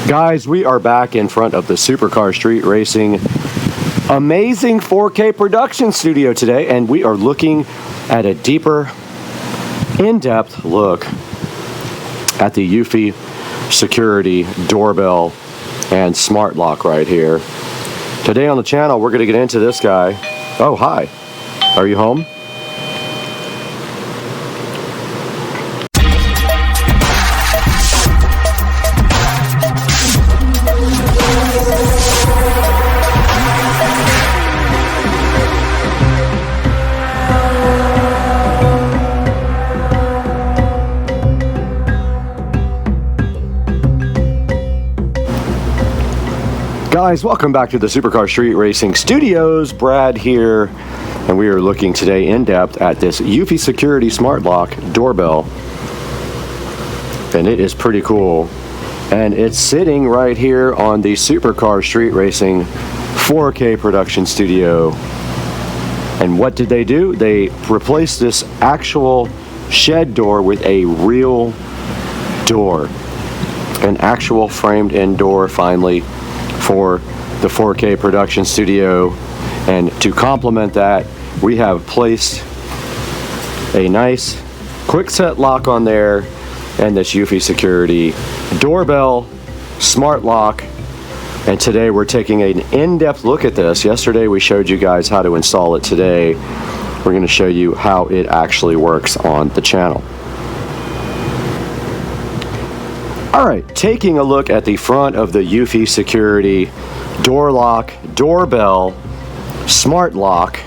Guys, we are back in front of the Supercar Street Racing amazing 4K production studio today, and we are looking at a deeper, in-depth look at the Eufy security doorbell and smart lock right here. Today on the channel, we're going to get into this guy. Oh, hi. Are you home? Guys, welcome back to the Supercar Street Racing Studios. Brad here, and we are looking today in depth at this Eufy Security Smart Lock doorbell, and it is pretty cool. And it's sitting right here on the Supercar Street Racing 4K production studio. And what did they do? They replaced this actual shed door with a real door, an actual framed-in door finally for the 4K production studio. And to complement that, we have placed a nice quick set lock on there and this Eufy security doorbell smart lock. And today we're taking an in-depth look at this. Yesterday we showed you guys how to install it. Today we're going to show you how it actually works on the channel. Alright, taking a look at the front of the Eufy security door lock, doorbell, smart lock.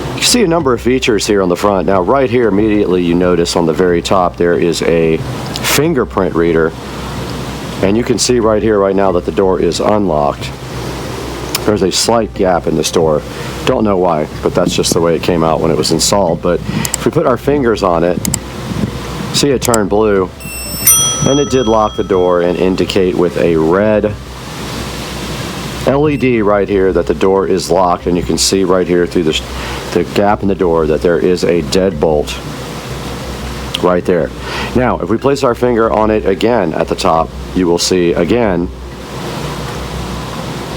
You can see a number of features here on the front. Now right here immediately you notice on the very top there is a fingerprint reader. And you can see right here right now that the door is unlocked. There's a slight gap in this door. Don't know why, but that's just the way it came out when it was installed. But if we put our fingers on it, see it turn blue. And it did lock the door and indicate with a red LED right here that the door is locked. And you can see right here through the gap in the door that there is a deadbolt right there. Now, if we place our finger on it again at the top, you will see again,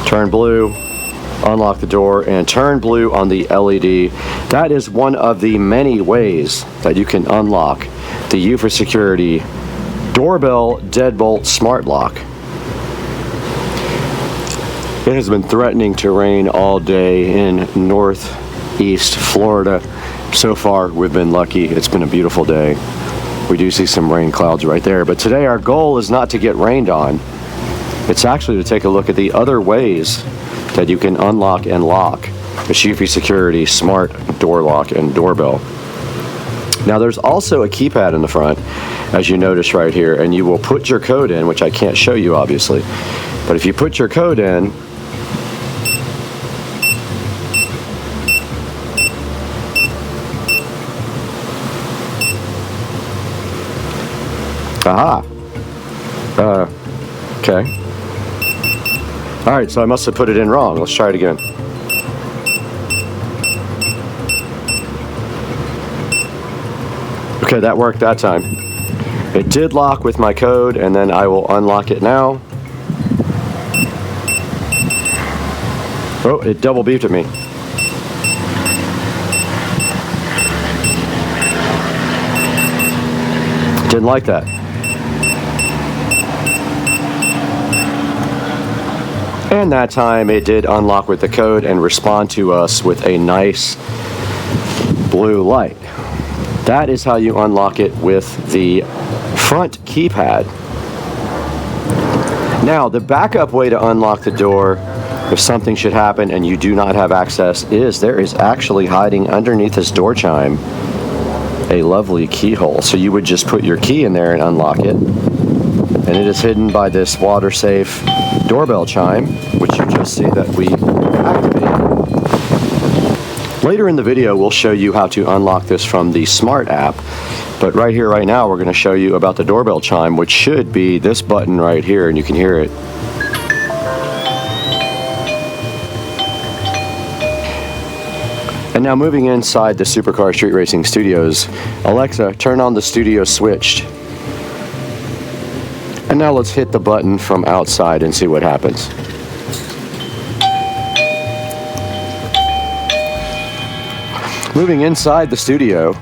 turn blue, unlock the door, and turn blue on the LED. That is one of the many ways that you can unlock the Eufy Security doorbell deadbolt smart lock. It has been threatening to rain all day in northeast Florida. So far we've been lucky. It's been a beautiful day. We do see some rain clouds right there, but today our goal is not to get rained on. It's actually to take a look at the other ways that you can unlock and lock the Eufy Security smart door lock and doorbell. Now there's also a keypad in the front, as you notice right here, and you will put your code in, which I can't show you obviously, but if you put your code in, aha, okay. Alright, so I must have put it in wrong. Let's try it again. Okay, that worked that time. It did lock with my code, and then I will unlock it now. Oh, it double beeped at me. Didn't like that. And that time it did unlock with the code and respond to us with a nice blue light. That is how you unlock it with the front keypad. Now, the backup way to unlock the door, if something should happen and you do not have access, is there is actually hiding underneath this door chime a lovely keyhole. So you would just put your key in there and unlock it. And it is hidden by this water-safe doorbell chime, which you just see that we activated. Later in the video, we'll show you how to unlock this from the Smart app. But right here, right now, we're going to show you about the doorbell chime, which should be this button right here, and you can hear it. And now moving inside the Supercar Street Racing Studios, Alexa, turn on the studio switch. And now let's hit the button from outside and see what happens. Moving inside the studio,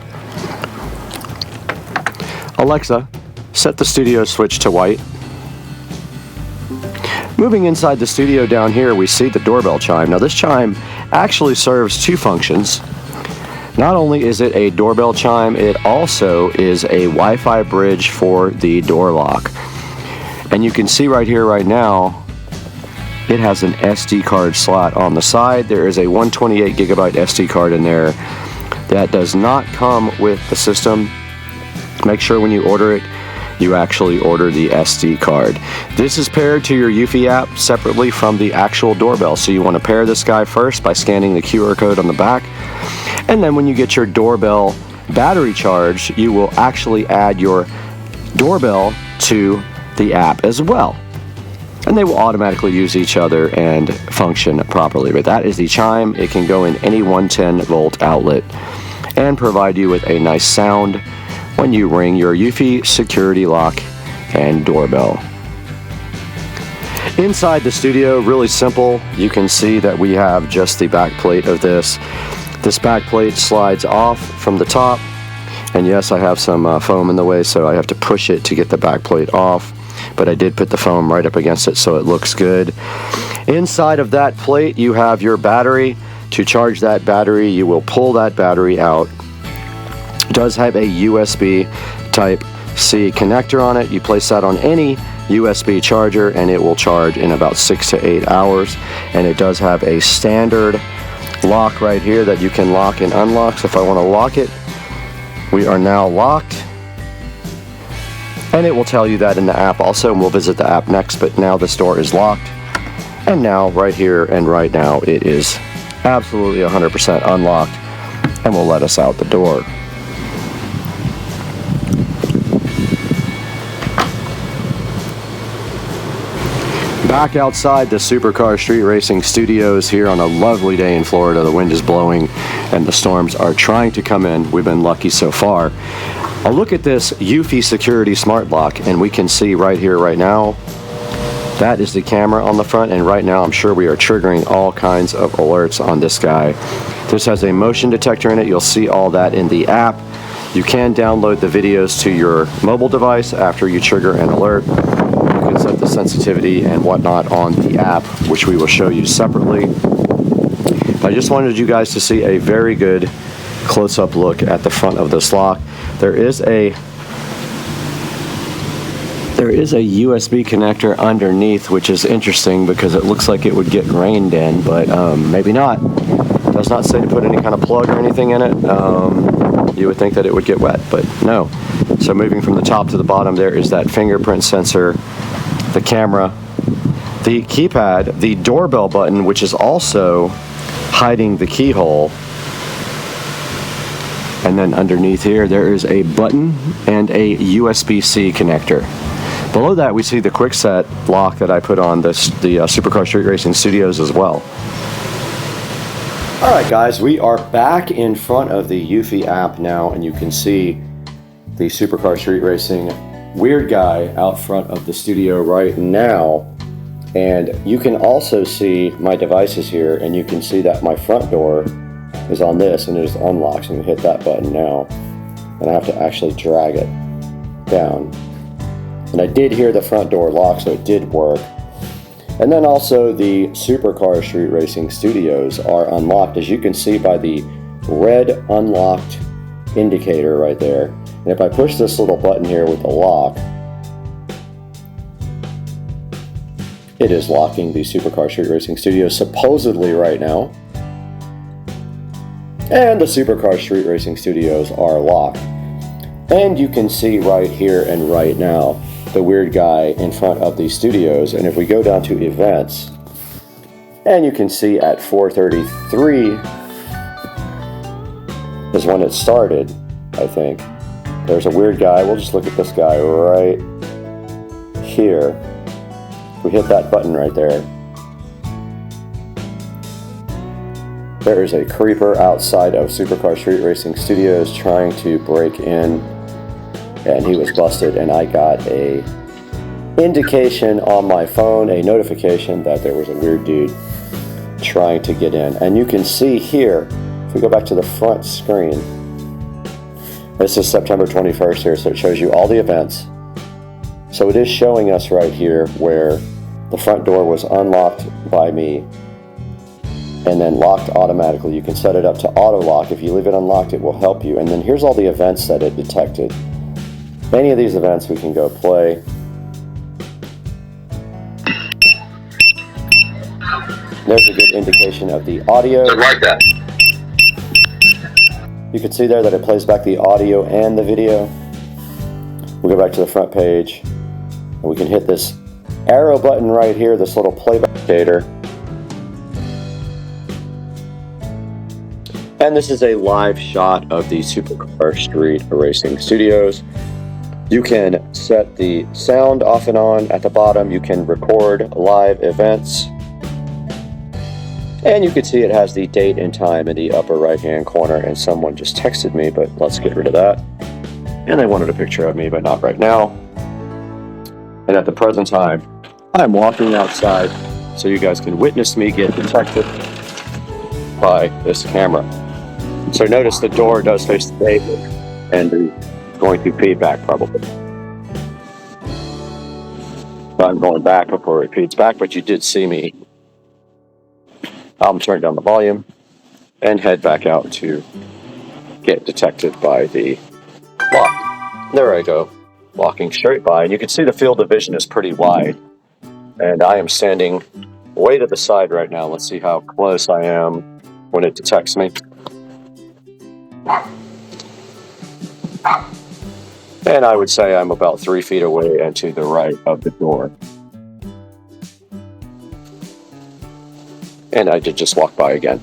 Alexa, set the studio switch to white. Moving inside the studio down here, we see the doorbell chime. Now this chime actually serves two functions. Not only is it a doorbell chime, it also is a Wi-Fi bridge for the door lock. And you can see right here, right now, it has an SD card slot on the side. There is a 128 gigabyte SD card in there that does not come with the system. Make sure when you order it, you actually order the SD card. This is paired to your Eufy app separately from the actual doorbell. So you want to pair this guy first by scanning the QR code on the back. And then when you get your doorbell battery charged, you will actually add your doorbell to the app as well. And they will automatically use each other and function properly. But that is the chime. It can go in any 110 volt outlet and provide you with a nice sound when you ring your Eufy security lock and doorbell. Inside the studio, really simple. You can see that we have just the back plate of this. This back plate slides off from the top. And yes, I have some foam in the way, so I have to push it to get the back plate off. But I did put the foam right up against it so it looks good. Inside of that plate, you have your battery. To charge that battery, you will pull that battery out. It does have a USB Type-C connector on it. You place that on any USB charger and it will charge in about 6 to 8 hours. And it does have a standard lock right here that you can lock and unlock. So if I want to lock it, we are now locked. And it will tell you that in the app also, and we'll visit the app next, but now this door is locked. And now, right here and right now, it is absolutely 100% unlocked and will let us out the door. Back outside the Supercar Street Racing Studios here on a lovely day in Florida. The wind is blowing and the storms are trying to come in. We've been lucky so far. I'll look at this Eufy Security Smart Lock and we can see right here, right now, that is the camera on the front, and right now I'm sure we are triggering all kinds of alerts on this guy. This has a motion detector in it. You'll see all that in the app. You can download the videos to your mobile device after you trigger an alert. You can set the sensitivity and whatnot on the app, which we will show you separately. I just wanted you guys to see a very good close-up look at the front of this lock. There is a USB connector underneath, which is interesting because it looks like it would get rained in, but maybe not. It does not say to put any kind of plug or anything in it. You would think that it would get wet, but no. So moving from the top to the bottom, there is that fingerprint sensor, the camera, the keypad, the doorbell button, which is also hiding the keyhole. And then underneath here, there is a button and a USB-C connector. Below that, we see the quick set lock that I put on the Supercar Street Racing Studios as well. All right, guys, we are back in front of the Eufy app now, and you can see the Supercar Street Racing weird guy out front of the studio right now. And you can also see my devices here, and you can see that my front door is on this, and it is unlocked. So I'm gonna hit that button now, and I have to actually drag it down. And I did hear the front door lock, so it did work. And then also the Supercar Street Racing Studios are unlocked, as you can see by the red unlocked indicator right there. And if I push this little button here with the lock, it is locking the Supercar Street Racing Studios supposedly right now. And the Supercar Street Racing Studios are locked. And you can see right here and right now the weird guy in front of the studios. And if we go down to events, and you can see at 4:33 is when it started, I think. There's a weird guy. We'll just look at this guy right here. We hit that button right there. There is a creeper outside of Supercar Street Racing Studios trying to break in, and he was busted, and I got a indication on my phone, a notification that there was a weird dude trying to get in. And you can see here, if we go back to the front screen, this is September 21st here, so it shows you all the events. So it is showing us right here where the front door was unlocked by me and then locked automatically. You can set it up to auto lock. If you leave it unlocked, it will help you. And then here's all the events that it detected. Any of these events we can go play. There's a good indication of the audio. I like that. You can see there that it plays back the audio and the video. We'll go back to the front page and we can hit this arrow button right here, this little playback indicator. And this is a live shot of the Supercar Street Racing Studios. You can set the sound off and on at the bottom. You can record live events. And you can see it has the date and time in the upper right-hand corner. And someone just texted me, but let's get rid of that. And they wanted a picture of me, but not right now. And at the present time, I'm walking outside so you guys can witness me get detected by this camera. So notice the door does face the pavement and is going to feedback probably. I'm going back before it feeds back, but you did see me. I'll turn down the volume and head back out to get detected by the lock. There I go, walking straight by. And you can see the field of vision is pretty wide. And I am standing way to the side right now. Let's see how close I am when it detects me. And I would say I'm about 3 feet away and to the right of the door. And I did just walk by again.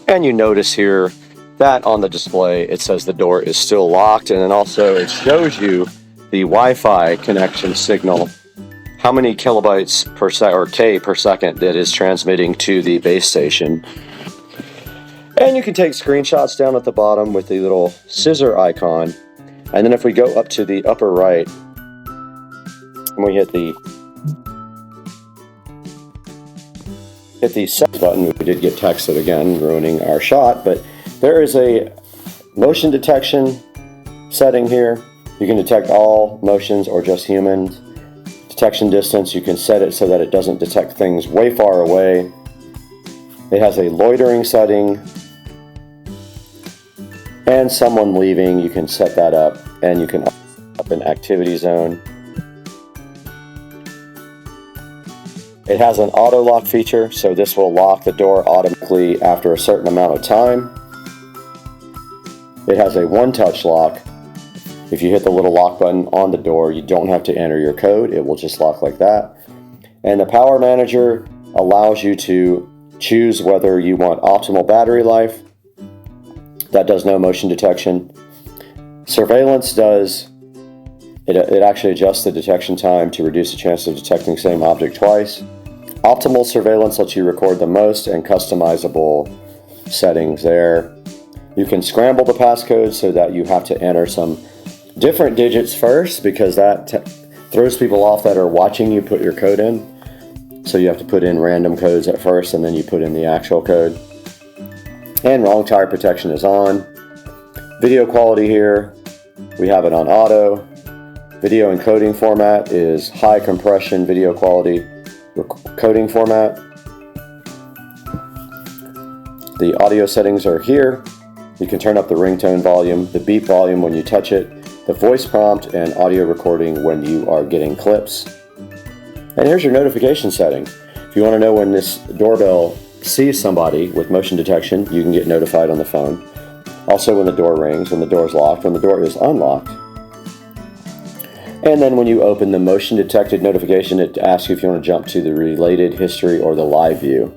And you notice here that on the display it says the door is still locked, and then also it shows you the Wi-Fi connection signal, how many kilobytes per second or K per second that is transmitting to the base station. And you can take screenshots down at the bottom with the little scissor icon. And then if we go up to the upper right and we hit the set button, we did get texted again, ruining our shot, but there is a motion detection setting here. You can detect all motions or just humans. Detection distance, you can set it so that it doesn't detect things way far away. It has a loitering setting. And someone leaving, you can set that up, and you can up an activity zone. It has an auto lock feature, so this will lock the door automatically after a certain amount of time. It has a one-touch lock. If you hit the little lock button on the door, you don't have to enter your code. It will just lock like that. And the power manager allows you to choose whether you want optimal battery life. That does no motion detection. Surveillance does, it actually adjusts the detection time to reduce the chance of detecting the same object twice. Optimal surveillance lets you record the most and customizable settings there. You can scramble the passcode so that you have to enter some different digits first, because that throws people off that are watching you put your code in. So you have to put in random codes at first and then you put in the actual code. And wrong tire protection is on. Video quality here, we have it on auto. Video encoding format is high compression video quality coding format. The audio settings are here. You can turn up the ringtone volume, the beep volume when you touch it, the voice prompt, and audio recording when you are getting clips. And here's your notification setting. If you want to know when this doorbell sees somebody with motion detection, you can get notified on the phone. Also when the door rings, when the door is locked, when the door is unlocked. And then when you open the motion detected notification, it asks you if you want to jump to the related history or the live view.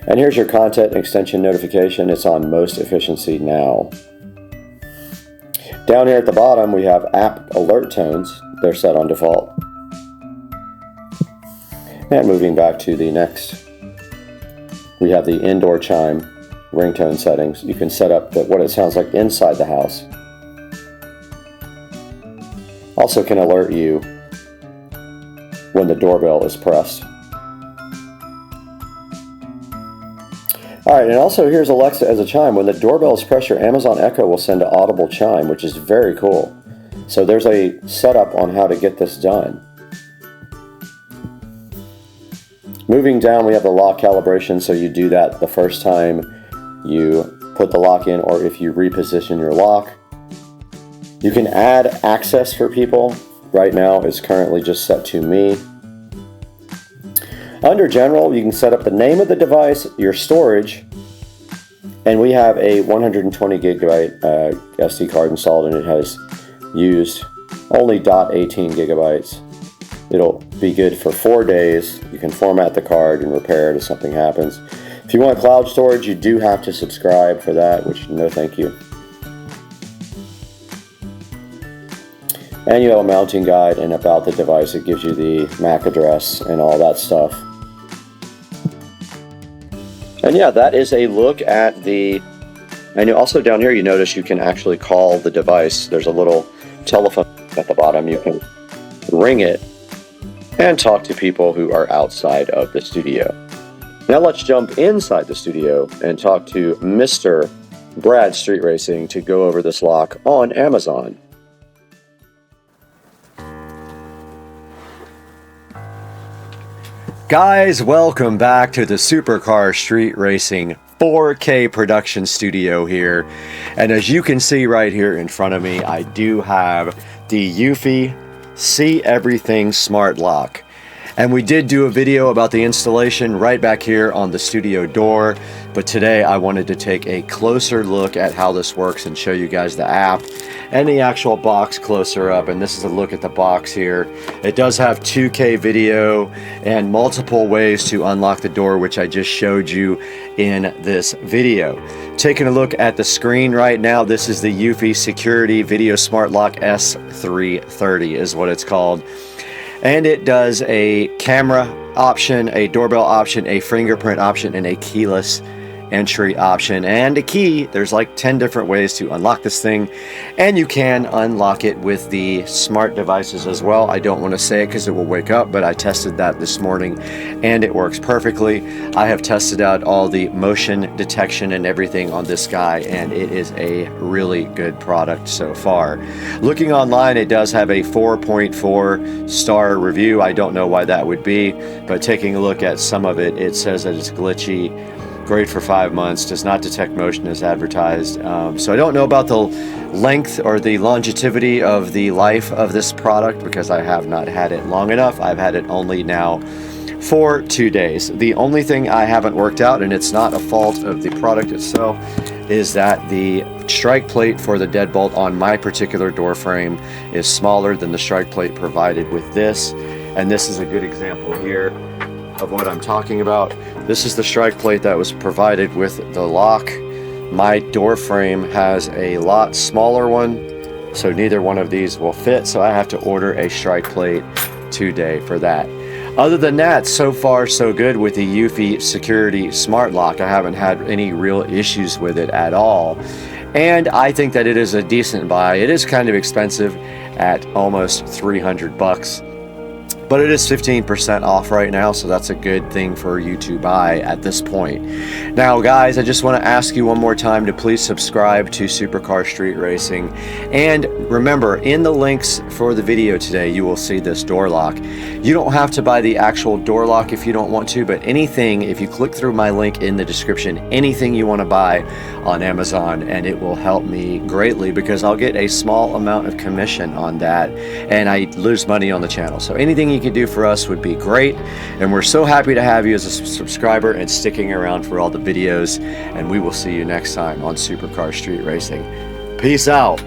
And here's your content extension notification. It's on most efficiency now. Down here at the bottom, we have app alert tones. They're set on default. And moving back to the next, we have the indoor chime ringtone settings. You can set up what it sounds like inside the house. Also can alert you when the doorbell is pressed. Alright, and also here's Alexa as a chime. When the doorbell is pressed, your Amazon Echo will send an audible chime, which is very cool. So there's a setup on how to get this done. Moving down, we have the lock calibration, so you do that the first time you put the lock in, or if you reposition your lock. You can add access for people. Right now it's currently just set to me. Under general, you can set up the name of the device, your storage, and we have a 120 gigabyte SD card installed, and it has used only .18 gigabytes. It'll be good for 4 days. You can format the card and repair it if something happens. If you want cloud storage, you do have to subscribe for that, which no thank you. And you have a mounting guide and about the device. It gives you the MAC address and all that stuff. And yeah, that is a look at the, and also down here you notice you can actually call the device. There's a little telephone at the bottom. You can ring it and talk to people who are outside of the studio. Now let's jump inside the studio and talk to Mr. Brad Street Racing to go over this lock on Amazon. Guys, welcome back to the Supercar Street Racing 4K production studio here. And as you can see right here in front of me, I do have the Eufy See Everything Smart Lock. And we did do a video about the installation right back here on the studio door, but today I wanted to take a closer look at how this works and show you guys the app and the actual box closer up. And this is a look at the box here. It does have 2K video and multiple ways to unlock the door, which I just showed you in this video. Taking a look at the screen right now, this is the Eufy Security Video Smart Lock S330 is what it's called. And it does a camera option, a doorbell option, a fingerprint option, and a keyless entry option. And a key, there's like 10 different ways to unlock this thing. And you can unlock it with the smart devices as well. I don't want to say it because it will wake up, but I tested that this morning and it works perfectly. I have tested out all the motion detection and everything on this guy, and it is a really good product so far. Looking online, it does have a 4.4 star review. I don't know why that would be, but taking a look at some of it, it says that it's glitchy. Great for 5 months, does not detect motion as advertised. So I don't know about the length or the longevity of the life of this product because I have not had it long enough. I've had it only now for 2 days. The only thing I haven't worked out, and it's not a fault of the product itself, is that the strike plate for the deadbolt on my particular door frame is smaller than the strike plate provided with this. And this is a good example here of what I'm talking about. This is the strike plate that was provided with the lock. My door frame has a lot smaller one, so neither one of these will fit, so I have to order a strike plate today for that. Other than that, so far so good with the Eufy Security Smart Lock. I haven't had any real issues with it at all. And I think that it is a decent buy. It is kind of expensive at almost 300 bucks. But it is 15% off right now, so that's a good thing for you to buy at this point. Now, guys, I just want to ask you one more time to please subscribe to Supercar Street Racing. And remember, in the links for the video today, you will see this door lock. You don't have to buy the actual door lock if you don't want to, but anything, if you click through my link in the description, anything you want to buy on Amazon, and it will help me greatly because I'll get a small amount of commission on that, and I lose money on the channel. So anything you can do for us would be great, and we're so happy to have you as a subscriber and sticking around for all the videos, and we will see you next time on Supercar Street Racing. Peace out.